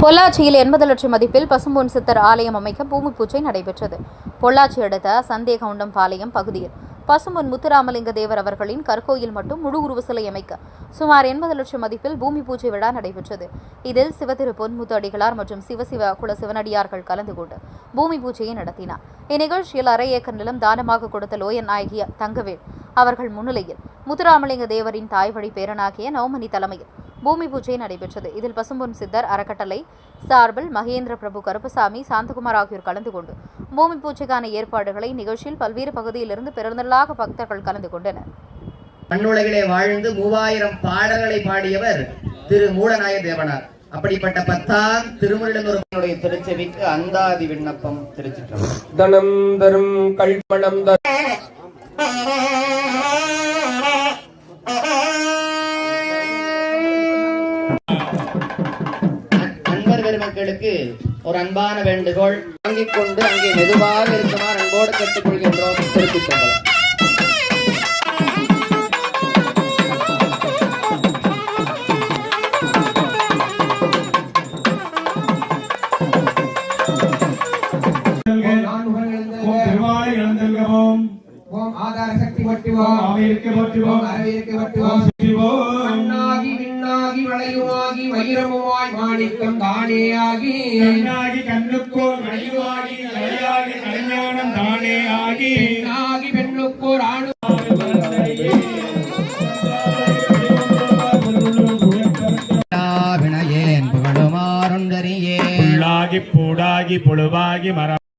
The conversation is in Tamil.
பொள்ளாச்சியில் 80 லட்சம் மதிப்பில் பசும்பொன் சித்தர் ஆலயம் அமைக்க பூமி பூஜை நடைபெற்றது. பொள்ளாச்சி அடுத்த சந்தேகவுண்டம் பாளையம் பகுதியில் பசும்பொன் முத்துராமலிங்க தேவர் அவர்களின் கற்கோயில் மட்டும் முழு உருவ சிலை அமைக்க சுமார் 80 லட்சம் மதிப்பில் பூமி பூஜை விழா நடைபெற்றது. இதில் சிவதிரு பொன்முத்து அடிகளார் மற்றும் சிவசிவ குல சிவனடியார்கள் கலந்து கொண்டு பூமி பூஜையை நடத்தினார். இந்நிகழ்ச்சியில் 1/2 ஏக்கர் நிலம் தானமாக கொடுத்த லோயன் நாயகிய தங்கவேல் அவர்கள் முன்னிலையில் முத்துராமலிங்க தேவரின் தாய் வழி பேரனாகிய நவமணி தலைமையில் பூமி பூஜை நடைபெற்றது. இதில் பசும்பொன் சித்தர் அறக்கட்டளை சார்பில் மகேந்திர பிரபு கருப்பசாமி சாந்தகுமார் ஆகியோர் கலந்து கொண்டு பூமி பூஜைக்கான ஏற்பாடுகளை நிகழ்ச்சியில் பல்வேறு பகுதியிலிருந்து பெருந்திரளாக பக்தர்கள் கலந்து கொண்டனர். மண்ணுலகிலே வாழ்ந்து 3000 பாடல்களை பாடியவர் திரு மூலநாய தேவனார். அப்படிப்பட்ட 10ஆம் திருமுருகனுடைய திருச்செவிக்கு அந்தாதி விண்ணப்பம். திருச்சிற்றம்பலம். தனம் தரும் கல்மணம் மக்களுக்கு ஒரு அன்பான வேண்டுகோள். வாங்கிக் கொண்டு அங்கே மெதுவாக இருக்குமாறு அன்போடு கேட்டுக்கொள்கின்றோம். திருச்சிற்றம்பலம். ஓம் ஆதார சக்தி வட்டுவோம், அவையிற்கு வட்டுவோம், அரவிற்கு வட்டுவோம், மண்ணாகி விண்ணாகி வளையுமாகி வைரமுமாய் மாணிக்கம் தானேயாகி கண்ணாகி கண்ணுக்கோர் வளையுமாகி கலையாகி கலைஞானம் தானேயாகி பெண்ணாகி பெண்ணுக்கோர் ஆணு வினையேன் புகழுமாறுந்தறியே புல்லாகி பூடாகி புழுவாகி மரம்